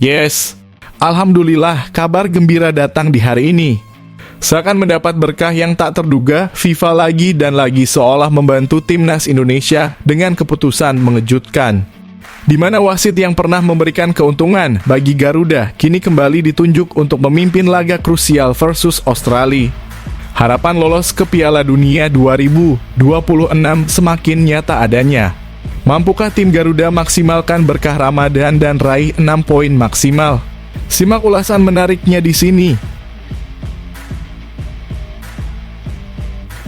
Yes, alhamdulillah kabar gembira datang di hari ini. Seakan mendapat berkah yang tak terduga, FIFA lagi dan lagi seolah membantu timnas Indonesia dengan keputusan mengejutkan. Di mana wasit yang pernah memberikan keuntungan bagi Garuda kini kembali ditunjuk untuk memimpin laga krusial versus Australia. Harapan lolos ke Piala Dunia 2026 semakin nyata adanya. Mampukah tim Garuda maksimalkan berkah Ramadan dan raih 6 poin maksimal? Simak ulasan menariknya di sini.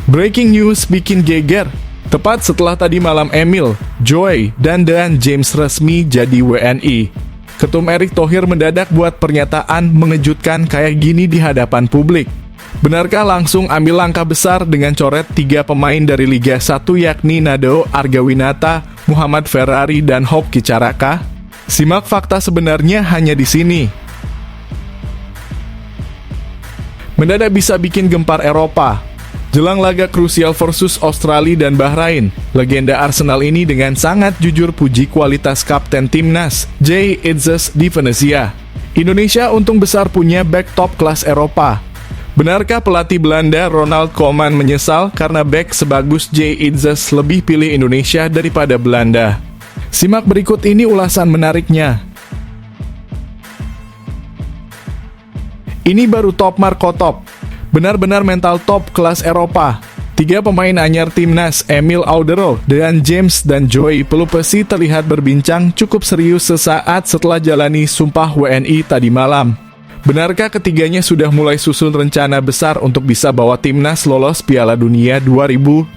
Breaking news bikin geger. Tepat setelah tadi malam Emil, Joy, dan James resmi jadi WNI. Ketum Erick Thohir mendadak buat pernyataan mengejutkan kayak gini di hadapan publik. Benarkah langsung ambil langkah besar dengan coret 3 pemain dari Liga 1 yakni Nadeo Argawinata, Muhammad Ferrari, dan Hoki Caraka? Simak fakta sebenarnya hanya di sini. Mendadak bisa bikin gempar Eropa. Jelang laga krusial versus Australia dan Bahrain, legenda Arsenal ini dengan sangat jujur puji kualitas kapten timnas, Jay Itzes di Venezia. Indonesia untung besar punya back top kelas Eropa. Benarkah pelatih Belanda Ronald Koeman menyesal karena back sebagus Jay Itzes lebih pilih Indonesia daripada Belanda? Simak berikut ini ulasan menariknya. Ini baru top Marco Top. Benar-benar mental top kelas Eropa. 3 pemain anyar timnas, Emil Audero, James, dan Joy Pelupesi terlihat berbincang cukup serius sesaat setelah jalani sumpah WNI tadi malam. Benarkah ketiganya sudah mulai susun rencana besar untuk bisa bawa timnas lolos Piala Dunia 2026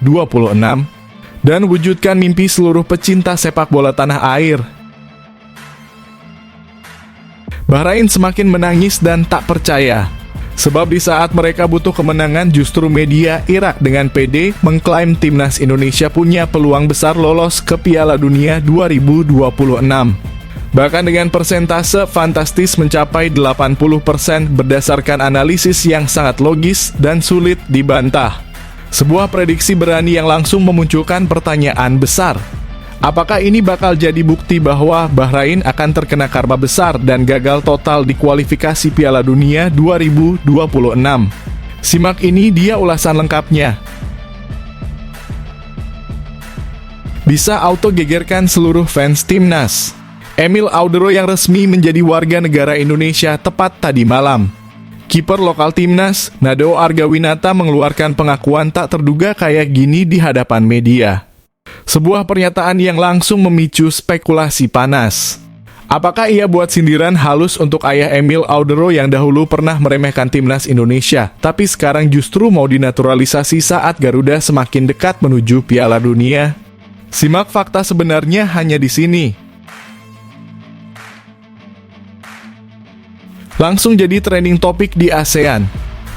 dan wujudkan mimpi seluruh pecinta sepak bola tanah air? Bahrain semakin menangis dan tak percaya. Sebab di saat mereka butuh kemenangan justru media Irak dengan pede mengklaim timnas Indonesia punya peluang besar lolos ke Piala Dunia 2026. Bahkan dengan persentase fantastis mencapai 80% berdasarkan analisis yang sangat logis dan sulit dibantah. Sebuah prediksi berani yang langsung memunculkan pertanyaan besar. Apakah ini bakal jadi bukti bahwa Bahrain akan terkena karma besar dan gagal total di kualifikasi Piala Dunia 2026? Simak ini dia ulasan lengkapnya. Bisa auto gegerkan seluruh fans timnas. Emil Audero yang resmi menjadi warga negara Indonesia tepat tadi malam. Kiper lokal timnas, Nadeo Argawinata mengeluarkan pengakuan tak terduga kayak gini di hadapan media. Sebuah pernyataan yang langsung memicu spekulasi panas. Apakah ia buat sindiran halus untuk ayah Emil Audero yang dahulu pernah meremehkan timnas Indonesia, tapi sekarang justru mau dinaturalisasi saat Garuda semakin dekat menuju Piala Dunia? Simak fakta sebenarnya hanya di sini. Langsung jadi trending topik di ASEAN.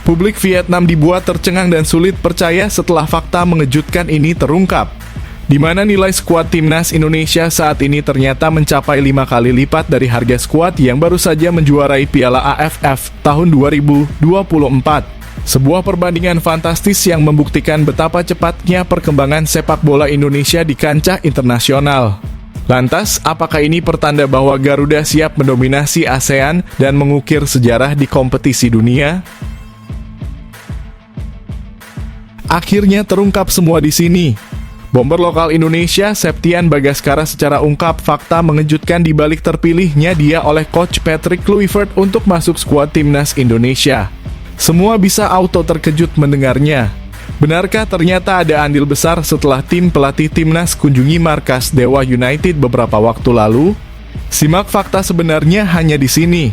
Publik Vietnam dibuat tercengang dan sulit percaya setelah fakta mengejutkan ini terungkap. Di mana nilai skuad timnas Indonesia saat ini ternyata mencapai 5 kali lipat dari harga skuad yang baru saja menjuarai Piala AFF tahun 2024. Sebuah perbandingan fantastis yang membuktikan betapa cepatnya perkembangan sepak bola Indonesia di kancah internasional. Lantas, apakah ini pertanda bahwa Garuda siap mendominasi ASEAN dan mengukir sejarah di kompetisi dunia? Akhirnya terungkap semua di sini. Bomber lokal Indonesia, Septian Bagaskara secara ungkap fakta mengejutkan di balik terpilihnya dia oleh Coach Patrick Kluivert untuk masuk skuad timnas Indonesia. Semua bisa auto terkejut mendengarnya. Benarkah ternyata ada andil besar setelah tim pelatih timnas kunjungi markas Dewa United beberapa waktu lalu? Simak fakta sebenarnya hanya di sini.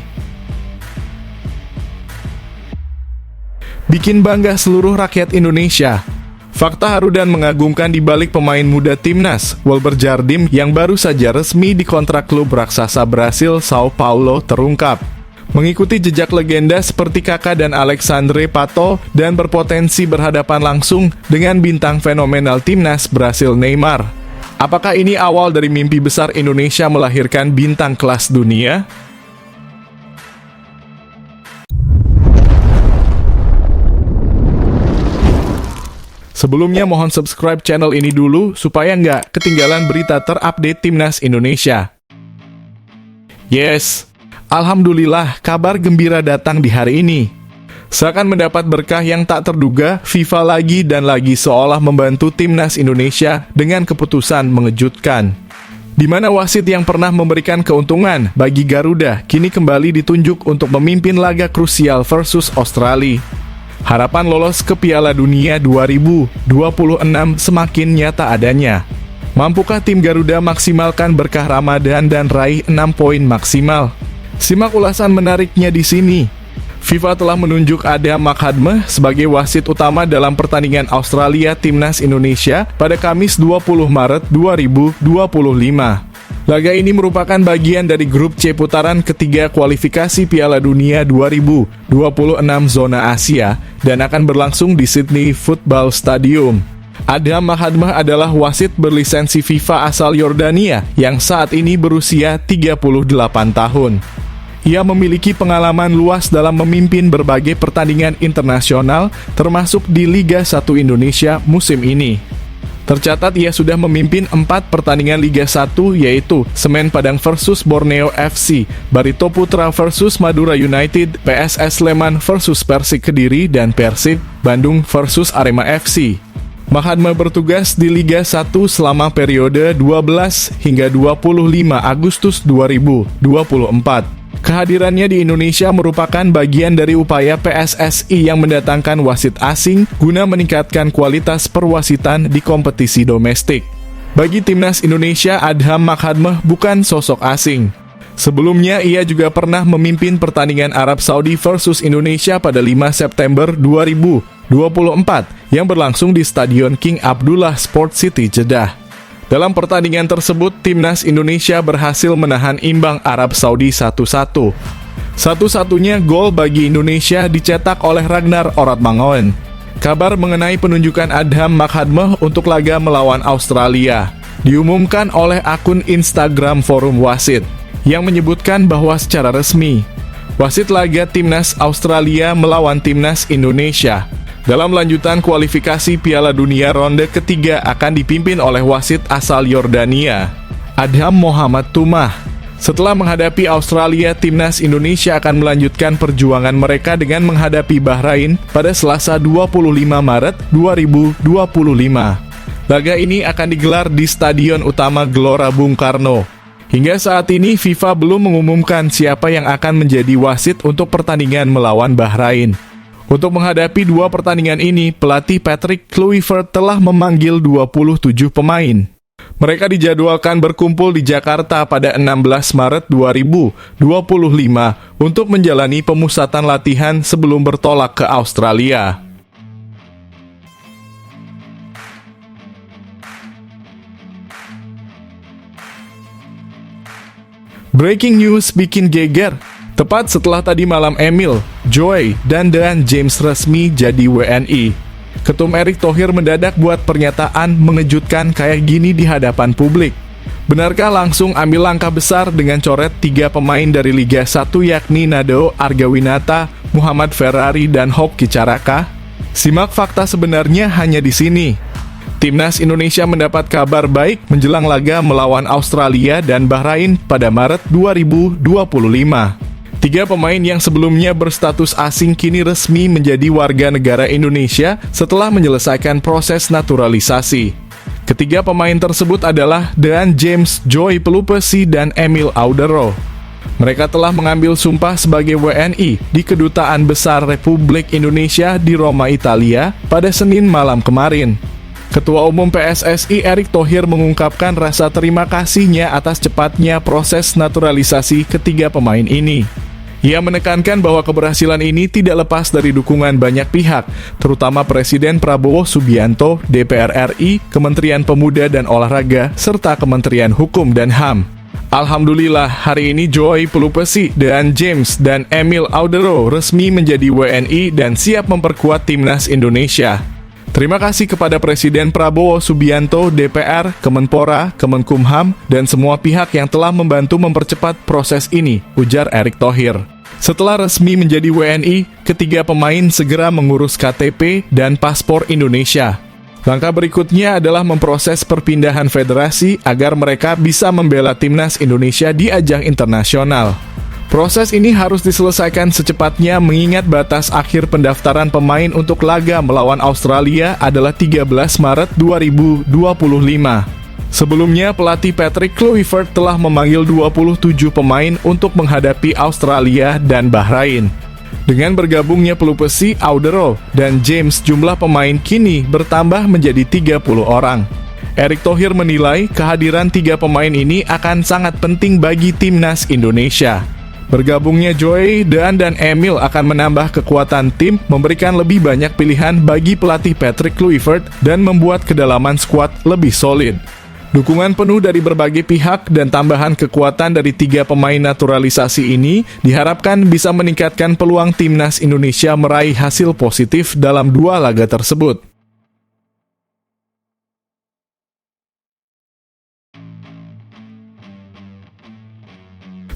Bikin bangga seluruh rakyat Indonesia. Fakta haru dan mengagumkan di balik pemain muda timnas, Wilber Jardim yang baru saja resmi dikontrak klub raksasa Brasil Sao Paulo terungkap. Mengikuti jejak legenda seperti Kakak dan Alexandre Pato dan berpotensi berhadapan langsung dengan bintang fenomenal timnas Brasil Neymar. Apakah ini awal dari mimpi besar Indonesia melahirkan bintang kelas dunia? Sebelumnya mohon subscribe channel ini dulu supaya nggak ketinggalan berita terupdate timnas Indonesia. Yes, Alhamdulillah, kabar gembira datang di hari ini. Seakan mendapat berkah yang tak terduga, FIFA lagi dan lagi seolah membantu timnas Indonesia dengan keputusan mengejutkan. Di mana wasit yang pernah memberikan keuntungan bagi Garuda kini kembali ditunjuk untuk memimpin laga krusial versus Australia. Harapan lolos ke Piala Dunia 2026 semakin nyata adanya. Mampukah tim Garuda maksimalkan berkah Ramadan dan raih 6 poin maksimal? Simak ulasan menariknya di sini. FIFA telah menunjuk Adam Makhadmeh sebagai wasit utama dalam pertandingan Australia Timnas Indonesia pada Kamis 20 Maret 2025. Laga ini merupakan bagian dari grup C putaran ketiga kualifikasi Piala Dunia 2026 zona Asia dan akan berlangsung di Sydney Football Stadium. Adam Makhadmeh adalah wasit berlisensi FIFA asal Yordania yang saat ini berusia 38 tahun. Ia memiliki pengalaman luas dalam memimpin berbagai pertandingan internasional, termasuk di Liga 1 Indonesia musim ini. Tercatat ia sudah memimpin 4 pertandingan Liga 1, yaitu Semen Padang versus Borneo FC, Barito Putra versus Madura United, PSS Sleman versus Persik Kediri, dan Persib Bandung versus Arema FC. Makhadmeh bertugas di Liga 1 selama periode 12 hingga 25 Agustus 2024. Kehadirannya di Indonesia merupakan bagian dari upaya PSSI yang mendatangkan wasit asing guna meningkatkan kualitas perwasitan di kompetisi domestik. Bagi timnas Indonesia, Adam Makhadmeh bukan sosok asing. Sebelumnya, ia juga pernah memimpin pertandingan Arab Saudi versus Indonesia pada 5 September 2024 yang berlangsung di Stadion King Abdullah Sport City, Jeddah. Dalam pertandingan tersebut, timnas Indonesia berhasil menahan imbang Arab Saudi 1-1. Satu-satunya gol bagi Indonesia dicetak oleh Ragnar Oratmangoen. Kabar mengenai penunjukan Adam Makhadmeh untuk laga melawan Australia diumumkan oleh akun Instagram Forum Wasit yang menyebutkan bahwa secara resmi, wasit laga timnas Australia melawan timnas Indonesia dalam lanjutan kualifikasi Piala Dunia ronde ketiga akan dipimpin oleh wasit asal Yordania, Adham Muhammad Tumah. Setelah menghadapi Australia, timnas Indonesia akan melanjutkan perjuangan mereka dengan menghadapi Bahrain pada Selasa 25 Maret 2025. Laga ini akan digelar di Stadion Utama Gelora Bung Karno. Hingga saat ini, FIFA belum mengumumkan siapa yang akan menjadi wasit untuk pertandingan melawan Bahrain. Untuk menghadapi dua pertandingan ini, pelatih Patrick Kluivert telah memanggil 27 pemain. Mereka dijadwalkan berkumpul di Jakarta pada 16 Maret 2025 untuk menjalani pemusatan latihan sebelum bertolak ke Australia. Breaking news bikin geger. Tepat setelah tadi malam Emil, Joy, dan James resmi jadi WNI. Ketum Erick Thohir mendadak buat pernyataan mengejutkan kayak gini di hadapan publik. Benarkah langsung ambil langkah besar dengan coret 3 pemain dari Liga 1 yakni Nadeo Argawinata, Muhammad Ferrari, dan Hoki Caraka? Simak fakta sebenarnya hanya di sini. Timnas Indonesia mendapat kabar baik menjelang laga melawan Australia dan Bahrain pada Maret 2025. 3 pemain yang sebelumnya berstatus asing kini resmi menjadi warga negara Indonesia setelah menyelesaikan proses naturalisasi. Ketiga pemain tersebut adalah James, Joy Pelupesi, dan Emil Audero. Mereka telah mengambil sumpah sebagai WNI di Kedutaan Besar Republik Indonesia di Roma, Italia pada Senin malam kemarin. Ketua Umum PSSI Erick Thohir mengungkapkan rasa terima kasihnya atas cepatnya proses naturalisasi ketiga pemain ini. Ia menekankan bahwa keberhasilan ini tidak lepas dari dukungan banyak pihak, terutama Presiden Prabowo Subianto, DPR RI, Kementerian Pemuda dan Olahraga, serta Kementerian Hukum dan HAM. Alhamdulillah, hari ini Joy Pelupesi, James, dan Emil Audero resmi menjadi WNI dan siap memperkuat timnas Indonesia. Terima kasih kepada Presiden Prabowo Subianto, DPR, Kemenpora, Kemenkumham, dan semua pihak yang telah membantu mempercepat proses ini, ujar Erick Thohir. Setelah resmi menjadi WNI, ketiga pemain segera mengurus KTP dan paspor Indonesia. Langkah berikutnya adalah memproses perpindahan federasi agar mereka bisa membela timnas Indonesia di ajang internasional. Proses ini harus diselesaikan secepatnya mengingat batas akhir pendaftaran pemain untuk laga melawan Australia adalah 13 Maret 2025. Sebelumnya, pelatih Patrick Kluivert telah memanggil 27 pemain untuk menghadapi Australia dan Bahrain. Dengan bergabungnya Pelupesi, Audero, dan James, jumlah pemain kini bertambah menjadi 30 orang. Erick Thohir menilai kehadiran 3 pemain ini akan sangat penting bagi timnas Indonesia. Bergabungnya Joey, Dan, dan Emil akan menambah kekuatan tim, memberikan lebih banyak pilihan bagi pelatih Patrick Kluivert, dan membuat kedalaman skuad lebih solid. Dukungan penuh dari berbagai pihak dan tambahan kekuatan dari 3 pemain naturalisasi ini diharapkan bisa meningkatkan peluang timnas Indonesia meraih hasil positif dalam 2 laga tersebut.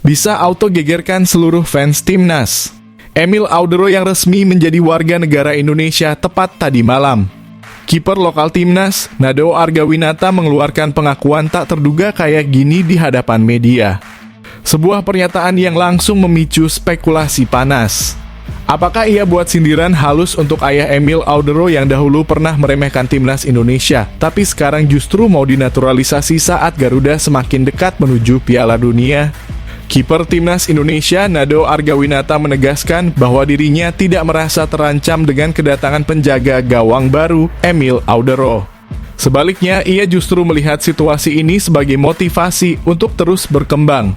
Bisa auto gegerkan seluruh fans timnas. Emil Audero yang resmi menjadi warga negara Indonesia tepat tadi malam. Kiper lokal timnas, Nadeo Argawinata, mengeluarkan pengakuan tak terduga kayak gini di hadapan media. Sebuah pernyataan yang langsung memicu spekulasi panas. Apakah ia buat sindiran halus untuk ayah Emil Audero yang dahulu pernah meremehkan timnas Indonesia, tapi sekarang justru mau dinaturalisasi saat Garuda semakin dekat menuju Piala Dunia? Kiper timnas Indonesia, Nadeo Argawinata, menegaskan bahwa dirinya tidak merasa terancam dengan kedatangan penjaga gawang baru, Emil Audero. Sebaliknya, ia justru melihat situasi ini sebagai motivasi untuk terus berkembang.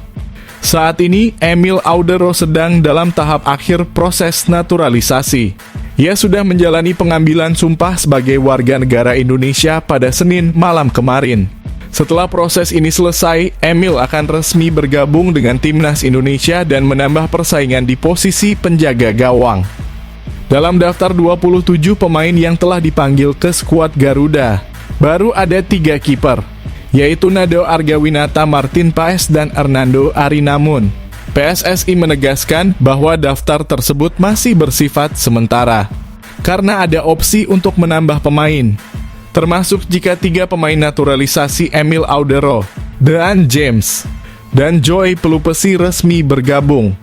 Saat ini, Emil Audero sedang dalam tahap akhir proses naturalisasi. Ia sudah menjalani pengambilan sumpah sebagai warga negara Indonesia pada Senin malam kemarin. Setelah proses ini selesai, Emil akan resmi bergabung dengan timnas Indonesia dan menambah persaingan di posisi penjaga gawang. Dalam daftar 27 pemain yang telah dipanggil ke skuad Garuda, baru ada 3 kiper, yaitu Nadeo Argawinata, Martin Paes, dan Hernando Ari. Namun, PSSI menegaskan bahwa daftar tersebut masih bersifat sementara, karena ada opsi untuk menambah pemain, termasuk jika 3 pemain naturalisasi Emil Audero, Dan James, dan Joey Pelupesi resmi bergabung.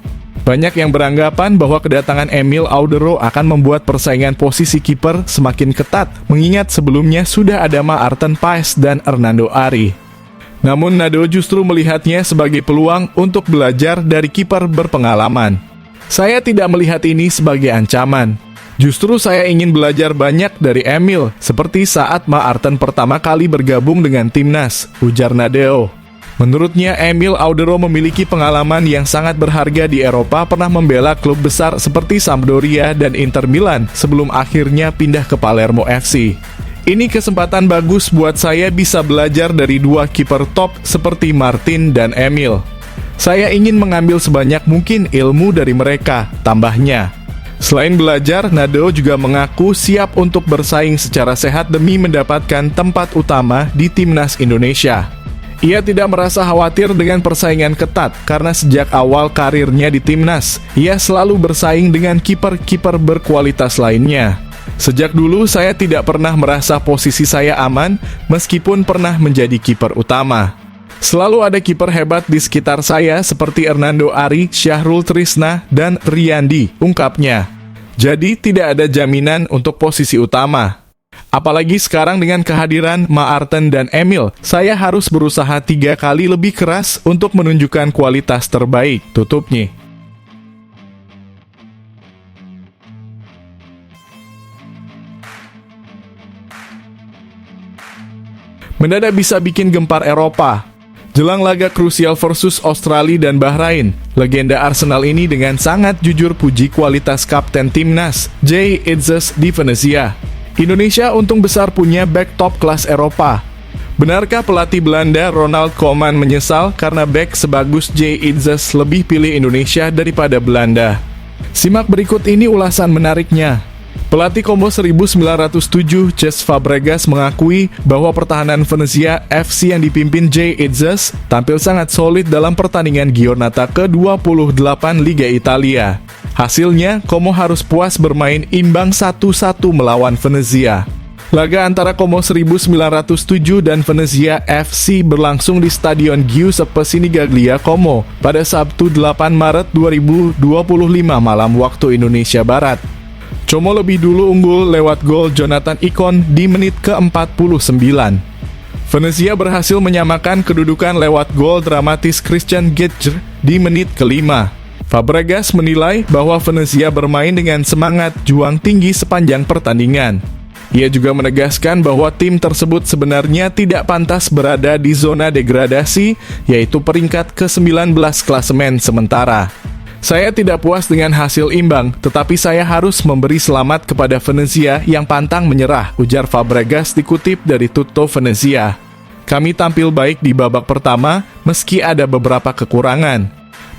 Banyak yang beranggapan bahwa kedatangan Emil Audero akan membuat persaingan posisi kiper semakin ketat, mengingat sebelumnya sudah ada Maarten Paes dan Hernando Ari. Namun Nadeo justru melihatnya sebagai peluang untuk belajar dari kiper berpengalaman. Saya tidak melihat ini sebagai ancaman. Justru saya ingin belajar banyak dari Emil, seperti saat Maarten pertama kali bergabung dengan timnas, ujar Nadeo. Menurutnya, Emil Audero memiliki pengalaman yang sangat berharga di Eropa, pernah membela klub besar seperti Sampdoria dan Inter Milan sebelum akhirnya pindah ke Palermo FC. Ini kesempatan bagus buat saya bisa belajar dari 2 kiper top seperti Martin dan Emil. Saya ingin mengambil sebanyak mungkin ilmu dari mereka, tambahnya. Selain belajar, Nadeo juga mengaku siap untuk bersaing secara sehat demi mendapatkan tempat utama di timnas Indonesia. Ia tidak merasa khawatir dengan persaingan ketat karena sejak awal karirnya di timnas, ia selalu bersaing dengan kiper-kiper berkualitas lainnya. Sejak dulu saya tidak pernah merasa posisi saya aman meskipun pernah menjadi kiper utama. Selalu ada kiper hebat di sekitar saya seperti Hernando Ari, Syahrul Trisna, dan Riyandi, ungkapnya. Jadi tidak ada jaminan untuk posisi utama. Apalagi sekarang dengan kehadiran Maarten dan Emil, saya harus berusaha 3 kali lebih keras untuk menunjukkan kualitas terbaik, tutupnya. Mendadak bisa bikin gempar Eropa. Jelang laga krusial versus Australia dan Bahrain, legenda Arsenal ini dengan sangat jujur puji kualitas kapten timnas, Jay Itzes di Venezia. Indonesia untung besar punya back top kelas Eropa. Benarkah pelatih Belanda Ronald Koeman menyesal karena back sebagus Jay Itzes lebih pilih Indonesia daripada Belanda? Simak berikut ini ulasan menariknya. Pelatih Kombo 1907, Cesc Fabregas, mengakui bahwa pertahanan Venezia FC yang dipimpin Jay Itzes tampil sangat solid dalam pertandingan Giornata ke-28 Liga Italia. Hasilnya, Como harus puas bermain imbang 1-1 melawan Venezia. Laga antara Como 1907 dan Venezia FC berlangsung di Stadion Giuseppe Sinigaglia, Como pada Sabtu 8 Maret 2025 malam waktu Indonesia Barat. Como lebih dulu unggul lewat gol Jonathan Ikon di menit ke-49. Venezia berhasil menyamakan kedudukan lewat gol dramatis Christian Getger di menit ke-5. Fabregas menilai bahwa Venezia bermain dengan semangat juang tinggi sepanjang pertandingan. Ia juga menegaskan bahwa tim tersebut sebenarnya tidak pantas berada di zona degradasi, yaitu peringkat ke-19 klasemen sementara. Saya tidak puas dengan hasil imbang, tetapi saya harus memberi selamat kepada Venezia yang pantang menyerah, ujar Fabregas dikutip dari Tutto Venezia. Kami tampil baik di babak pertama, meski ada beberapa kekurangan.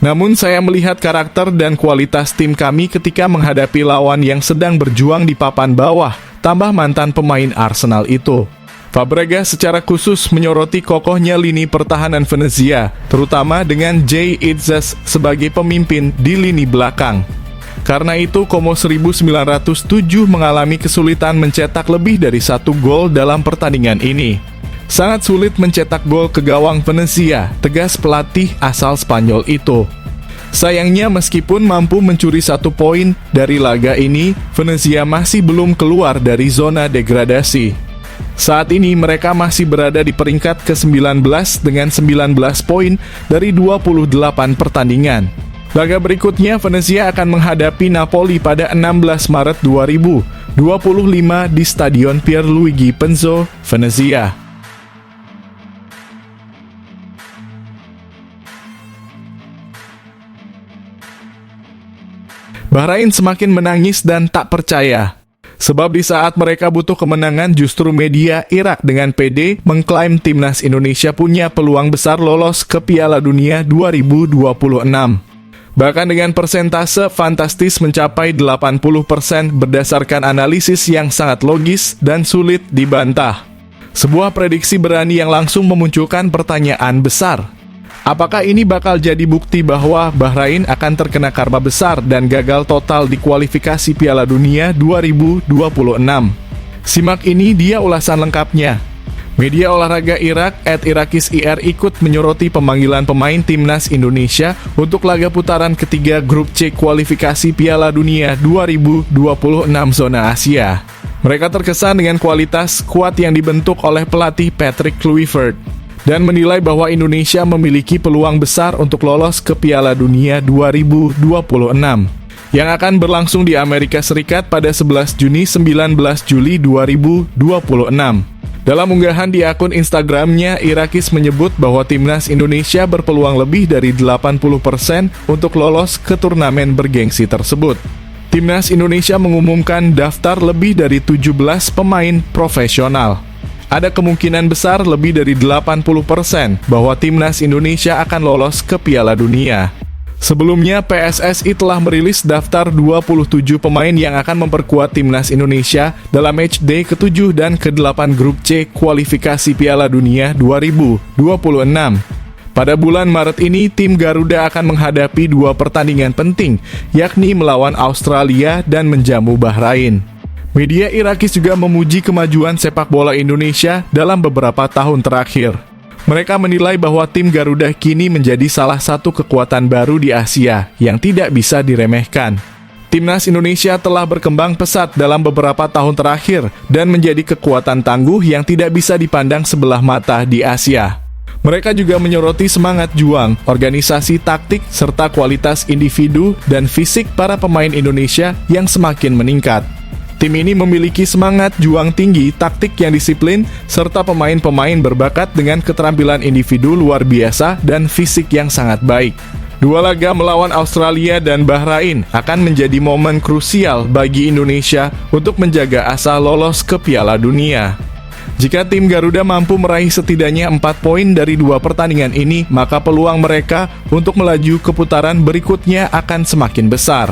Namun saya melihat karakter dan kualitas tim kami ketika menghadapi lawan yang sedang berjuang di papan bawah, tambah mantan pemain Arsenal itu. Fabregas secara khusus menyoroti kokohnya lini pertahanan Venezia, terutama dengan Jay Itzes sebagai pemimpin di lini belakang. Karena itu, Como 1907 mengalami kesulitan mencetak lebih dari 1 gol dalam pertandingan ini. Sangat sulit mencetak gol ke gawang Venezia, tegas pelatih asal Spanyol itu. Sayangnya meskipun mampu mencuri 1 poin dari laga ini, Venezia masih belum keluar dari zona degradasi. Saat ini mereka masih berada di peringkat ke-19 dengan 19 poin dari 28 pertandingan. Laga berikutnya Venezia akan menghadapi Napoli pada 16 Maret 2025 di Stadion Pierluigi Penzo, Venezia. Bahrain semakin menangis dan tak percaya. Sebab di saat mereka butuh kemenangan, justru media Irak dengan pede mengklaim timnas Indonesia punya peluang besar lolos ke Piala Dunia 2026. Bahkan dengan persentase fantastis mencapai 80% berdasarkan analisis yang sangat logis dan sulit dibantah. Sebuah prediksi berani yang langsung memunculkan pertanyaan besar. Apakah ini bakal jadi bukti bahwa Bahrain akan terkena karma besar dan gagal total di kualifikasi Piala Dunia 2026? Simak ini dia ulasan lengkapnya. Media olahraga Irak @irakisir ikut menyoroti pemanggilan pemain timnas Indonesia untuk laga putaran ketiga grup C kualifikasi Piala Dunia 2026 zona Asia. Mereka terkesan dengan kualitas skuad yang dibentuk oleh pelatih Patrick Kluivert dan menilai bahwa Indonesia memiliki peluang besar untuk lolos ke Piala Dunia 2026 yang akan berlangsung di Amerika Serikat pada 11 Juni 19 Juli 2026. Dalam unggahan di akun Instagramnya, Irakis menyebut bahwa timnas Indonesia berpeluang lebih dari 80% untuk lolos ke turnamen bergengsi tersebut. Timnas Indonesia mengumumkan daftar lebih dari 17 pemain profesional. Ada kemungkinan besar lebih dari 80% bahwa timnas Indonesia akan lolos ke Piala Dunia. Sebelumnya, PSSI telah merilis daftar 27 pemain yang akan memperkuat timnas Indonesia dalam matchday ke-7 dan ke-8 grup C kualifikasi Piala Dunia 2026. Pada bulan Maret ini, tim Garuda akan menghadapi 2 pertandingan penting, yakni melawan Australia dan menjamu Bahrain. Media Irakis juga memuji kemajuan sepak bola Indonesia dalam beberapa tahun terakhir. Mereka menilai bahwa tim Garuda kini menjadi salah satu kekuatan baru di Asia yang tidak bisa diremehkan. Timnas Indonesia telah berkembang pesat dalam beberapa tahun terakhir dan menjadi kekuatan tangguh yang tidak bisa dipandang sebelah mata di Asia. Mereka juga menyoroti semangat juang, organisasi taktik, serta kualitas individu dan fisik para pemain Indonesia yang semakin meningkat. Tim ini memiliki semangat juang tinggi, taktik yang disiplin, serta pemain-pemain berbakat dengan keterampilan individu luar biasa dan fisik yang sangat baik. 2 laga melawan Australia dan Bahrain akan menjadi momen krusial bagi Indonesia untuk menjaga asa lolos ke Piala Dunia. Jika tim Garuda mampu meraih setidaknya 4 poin dari 2 pertandingan ini, maka peluang mereka untuk melaju ke putaran berikutnya akan semakin besar.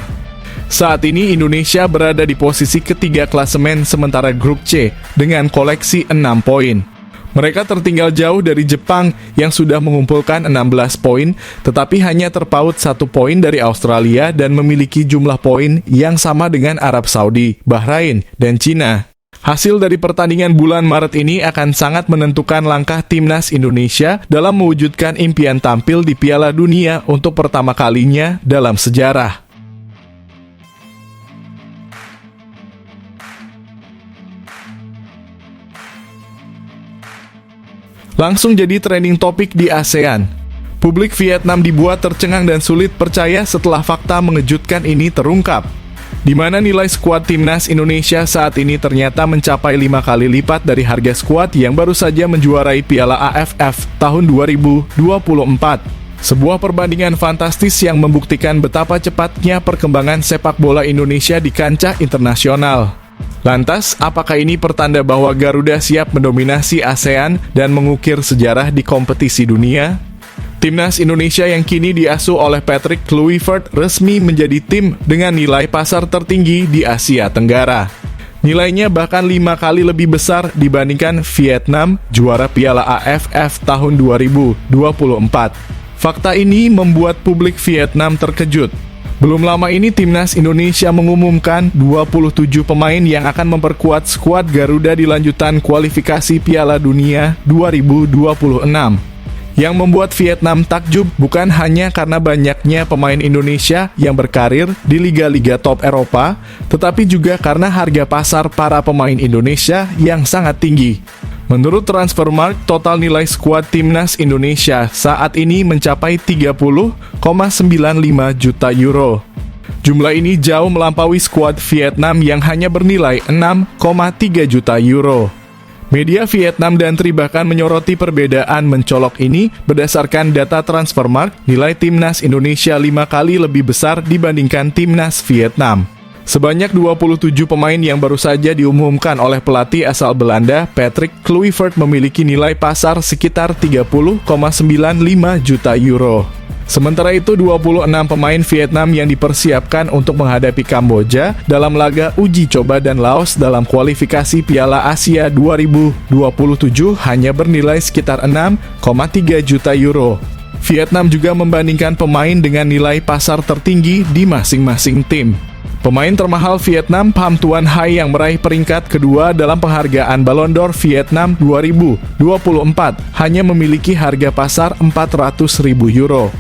Saat ini Indonesia berada di posisi ketiga klasemen sementara grup C dengan koleksi 6 poin. Mereka tertinggal jauh dari Jepang yang sudah mengumpulkan 16 poin, tetapi hanya terpaut 1 poin dari Australia dan memiliki jumlah poin yang sama dengan Arab Saudi, Bahrain, dan Cina. Hasil dari pertandingan bulan Maret ini akan sangat menentukan langkah timnas Indonesia dalam mewujudkan impian tampil di Piala Dunia untuk pertama kalinya dalam sejarah. Langsung jadi trending topik di ASEAN. Publik Vietnam dibuat tercengang dan sulit percaya setelah fakta mengejutkan ini terungkap, di mana nilai skuad timnas Indonesia saat ini ternyata mencapai 5 kali lipat dari harga skuad yang baru saja menjuarai Piala AFF tahun 2024. Sebuah perbandingan fantastis yang membuktikan betapa cepatnya perkembangan sepak bola Indonesia di kancah internasional. Lantas, apakah ini pertanda bahwa Garuda siap mendominasi ASEAN dan mengukir sejarah di kompetisi dunia? Timnas Indonesia yang kini diasuh oleh Patrick Kluivert resmi menjadi tim dengan nilai pasar tertinggi di Asia Tenggara. Nilainya bahkan 5 kali lebih besar dibandingkan Vietnam, juara Piala AFF tahun 2024. Fakta ini membuat publik Vietnam terkejut. Belum lama ini Timnas Indonesia mengumumkan 27 pemain yang akan memperkuat skuad Garuda di lanjutan kualifikasi Piala Dunia 2026. Yang membuat Vietnam takjub bukan hanya karena banyaknya pemain Indonesia yang berkarir di liga-liga top Eropa, tetapi juga karena harga pasar para pemain Indonesia yang sangat tinggi. Menurut Transfermarkt, total nilai skuad Timnas Indonesia saat ini mencapai 30,95 juta euro. Jumlah ini jauh melampaui skuad Vietnam yang hanya bernilai 6,3 juta euro. Media Vietnam dan Tri bahkan menyoroti perbedaan mencolok ini berdasarkan data Transfermarkt, nilai Timnas Indonesia 5 kali lebih besar dibandingkan Timnas Vietnam. Sebanyak 27 pemain yang baru saja diumumkan oleh pelatih asal Belanda, Patrick Kluivert memiliki nilai pasar sekitar 30,95 juta euro. Sementara itu, 26 pemain Vietnam yang dipersiapkan untuk menghadapi Kamboja dalam laga uji coba dan Laos dalam kualifikasi Piala Asia 2027 hanya bernilai sekitar 6,3 juta euro. Vietnam juga membandingkan pemain dengan nilai pasar tertinggi di masing-masing tim. Pemain termahal Vietnam, Pham Tuan Hai yang meraih peringkat kedua dalam penghargaan Ballon d'Or Vietnam 2024 hanya memiliki harga pasar 400.000 euro.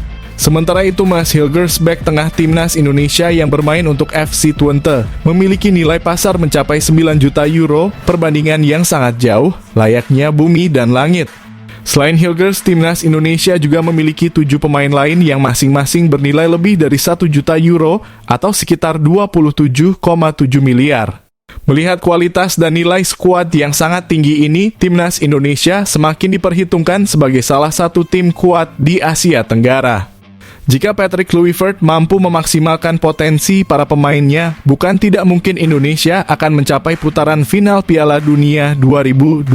Sementara itu, Mads Hilgers, bek tengah Timnas Indonesia yang bermain untuk FC Twente, memiliki nilai pasar mencapai 9 juta euro, perbandingan yang sangat jauh, layaknya bumi dan langit. Selain Hilgers, Timnas Indonesia juga memiliki 7 pemain lain yang masing-masing bernilai lebih dari 1 juta euro atau sekitar 27,7 miliar. Melihat kualitas dan nilai skuad yang sangat tinggi ini, Timnas Indonesia semakin diperhitungkan sebagai salah satu tim kuat di Asia Tenggara. Jika Patrick Kluivert mampu memaksimalkan potensi para pemainnya, bukan tidak mungkin Indonesia akan mencapai putaran final Piala Dunia 2026.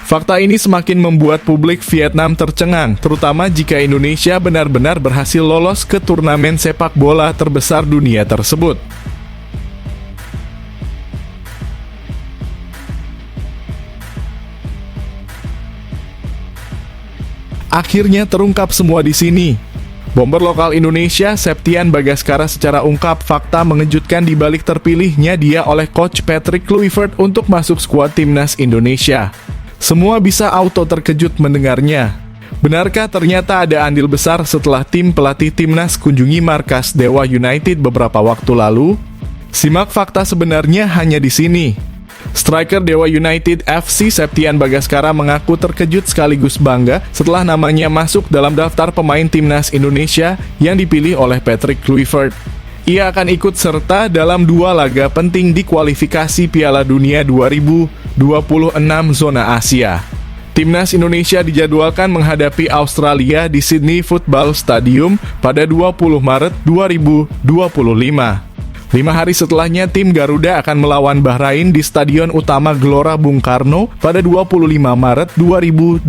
Fakta ini semakin membuat publik Vietnam tercengang, terutama jika Indonesia benar-benar berhasil lolos ke turnamen sepak bola terbesar dunia tersebut. Akhirnya terungkap semua di sini. Bomber lokal Indonesia, Septian Bagaskara, secara ungkap fakta mengejutkan di balik terpilihnya dia oleh coach Patrick Kluivert untuk masuk skuad Timnas Indonesia. Semua bisa auto terkejut mendengarnya. Benarkah ternyata ada andil besar setelah tim pelatih Timnas kunjungi markas Dewa United beberapa waktu lalu? Simak fakta sebenarnya hanya di sini. Striker Dewa United FC Septian Bagaskara mengaku terkejut sekaligus bangga setelah namanya masuk dalam daftar pemain Timnas Indonesia yang dipilih oleh Patrick Kluivert. Ia akan ikut serta dalam 2 laga penting di kualifikasi Piala Dunia 2026 zona Asia. Timnas Indonesia dijadwalkan menghadapi Australia di Sydney Football Stadium pada 20 Maret 2025. 5 hari setelahnya, tim Garuda akan melawan Bahrain di Stadion Utama Gelora Bung Karno pada 25 Maret 2025.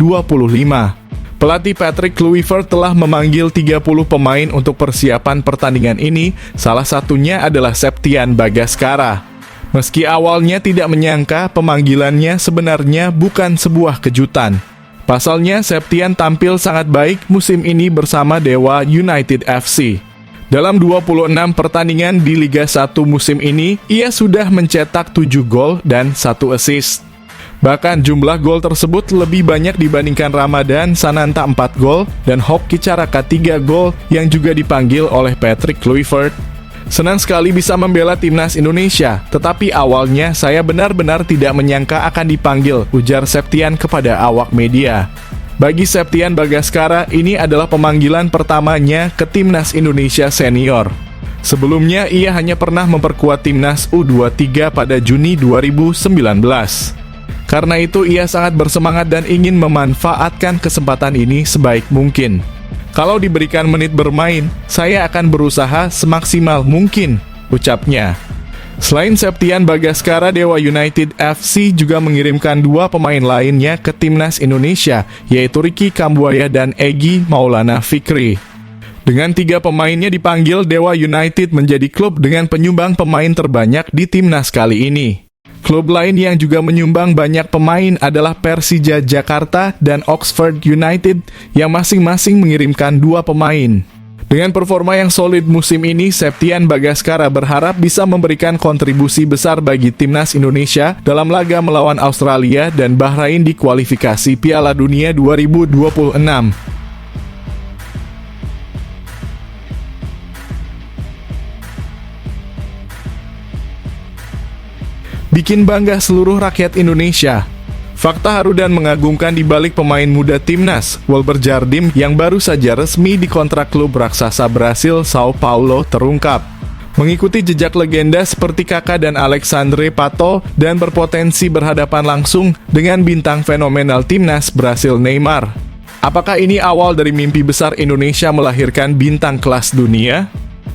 Pelatih Patrick Kluivert telah memanggil 30 pemain untuk persiapan pertandingan ini, salah satunya adalah Septian Bagaskara. Meski awalnya tidak menyangka, pemanggilannya sebenarnya bukan sebuah kejutan. Pasalnya, Septian tampil sangat baik musim ini bersama Dewa United FC. Dalam 26 pertandingan di Liga 1 musim ini, ia sudah mencetak 7 gol dan 1 assist. Bahkan jumlah gol tersebut lebih banyak dibandingkan Ramadan Sananta 4 gol dan Hoki Caraka 3 gol yang juga dipanggil oleh Patrick Kluivert. Senang sekali bisa membela timnas Indonesia, tetapi awalnya saya benar-benar tidak menyangka akan dipanggil, ujar Septian kepada awak media. Bagi Septian Bagaskara, ini adalah pemanggilan pertamanya ke timnas Indonesia senior. Sebelumnya, ia hanya pernah memperkuat timnas U23 pada Juni 2019. Karena itu, ia sangat bersemangat dan ingin memanfaatkan kesempatan ini sebaik mungkin. Kalau diberikan menit bermain, saya akan berusaha semaksimal mungkin, ucapnya. Selain Septian Bagaskara, Dewa United FC juga mengirimkan 2 pemain lainnya ke timnas Indonesia, yaitu Ricky Kambuaya dan Egy Maulana Fikri. Dengan 3 pemainnya dipanggil, Dewa United menjadi klub dengan penyumbang pemain terbanyak di timnas kali ini. Klub lain yang juga menyumbang banyak pemain adalah Persija Jakarta dan Oxford United yang masing-masing mengirimkan 2 pemain. Dengan performa yang solid musim ini, Septian Bagaskara berharap bisa memberikan kontribusi besar bagi timnas Indonesia dalam laga melawan Australia dan Bahrain di kualifikasi Piala Dunia 2026. Bikin bangga seluruh rakyat Indonesia. Fakta haru dan mengagumkan di balik pemain muda timnas, Walber Jardim yang baru saja resmi dikontrak klub raksasa Brasil Sao Paulo terungkap. Mengikuti jejak legenda seperti Kaká dan Alexandre Pato dan berpotensi berhadapan langsung dengan bintang fenomenal timnas Brasil Neymar. Apakah ini awal dari mimpi besar Indonesia melahirkan bintang kelas dunia?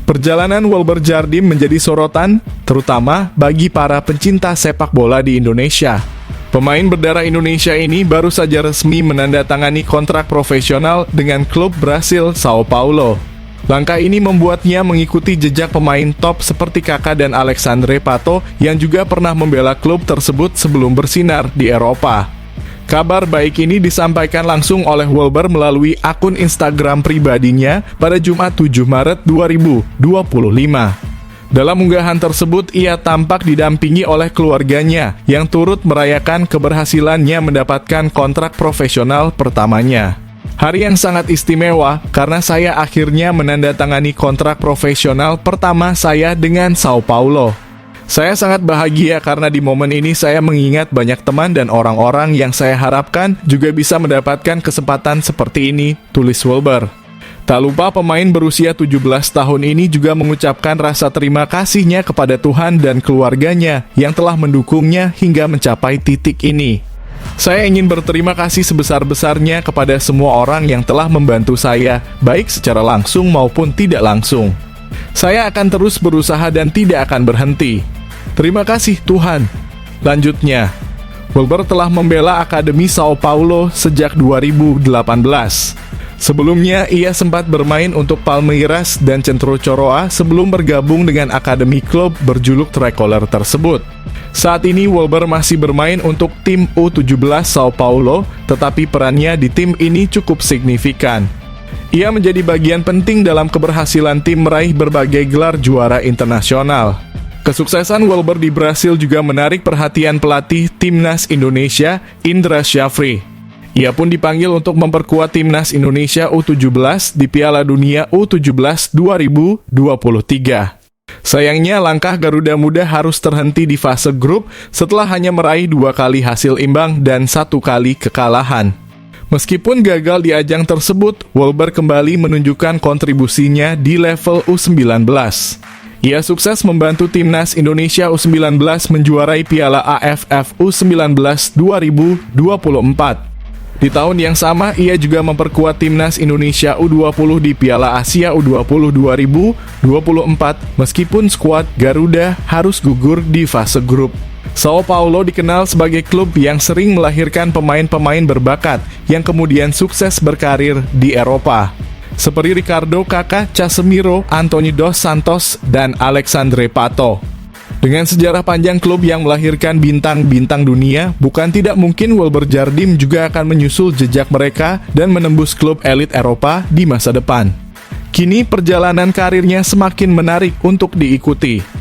Perjalanan Walber Jardim menjadi sorotan, terutama bagi para pencinta sepak bola di Indonesia. Pemain berdarah Indonesia ini baru saja resmi menandatangani kontrak profesional dengan klub Brasil Sao Paulo. Langkah ini membuatnya mengikuti jejak pemain top seperti Kaká dan Alexandre Pato yang juga pernah membela klub tersebut sebelum bersinar di Eropa. Kabar baik ini disampaikan langsung oleh Walber melalui akun Instagram pribadinya pada Jumat 7 Maret 2025. Dalam unggahan tersebut, ia tampak didampingi oleh keluarganya yang turut merayakan keberhasilannya mendapatkan kontrak profesional pertamanya. Hari yang sangat istimewa karena saya akhirnya menandatangani kontrak profesional pertama saya dengan Sao Paulo. Saya sangat bahagia karena di momen ini saya mengingat banyak teman dan orang-orang yang saya harapkan juga bisa mendapatkan kesempatan seperti ini, tulis Walber. Tak lupa pemain berusia 17 tahun ini juga mengucapkan rasa terima kasihnya kepada Tuhan dan keluarganya yang telah mendukungnya hingga mencapai titik ini. Saya ingin berterima kasih sebesar-besarnya kepada semua orang yang telah membantu saya, baik secara langsung maupun tidak langsung. Saya akan terus berusaha dan tidak akan berhenti. Terima kasih Tuhan. Lanjutnya, Walber telah membela Akademi Sao Paulo sejak 2018. Sebelumnya, ia sempat bermain untuk Palmeiras dan Centro Coroa sebelum bergabung dengan akademi klub berjuluk Tricolor tersebut. Saat ini, Walber masih bermain untuk tim U17 Sao Paulo, tetapi perannya di tim ini cukup signifikan. Ia menjadi bagian penting dalam keberhasilan tim meraih berbagai gelar juara internasional. Kesuksesan Walber di Brasil juga menarik perhatian pelatih timnas Indonesia, Indra Syafri. Ia pun dipanggil untuk memperkuat timnas Indonesia U17 di Piala Dunia U17 2023. Sayangnya langkah Garuda Muda harus terhenti di fase grup setelah hanya meraih 2 kali hasil imbang dan 1 kali kekalahan. Meskipun gagal di ajang tersebut, Walber kembali menunjukkan kontribusinya di level U19. Ia sukses membantu timnas Indonesia U19 menjuarai Piala AFF U19 2024. Di tahun yang sama, ia juga memperkuat timnas Indonesia U20 di Piala Asia U20 2024 meskipun skuad Garuda harus gugur di fase grup. Sao Paulo dikenal sebagai klub yang sering melahirkan pemain-pemain berbakat yang kemudian sukses berkarir di Eropa. Seperti Ricardo Kaká, Casemiro, Anthony dos Santos, dan Alexandre Pato. Dengan sejarah panjang klub yang melahirkan bintang-bintang dunia, bukan tidak mungkin Walber Jardim juga akan menyusul jejak mereka dan menembus klub elit Eropa di masa depan. Kini perjalanan karirnya semakin menarik untuk diikuti.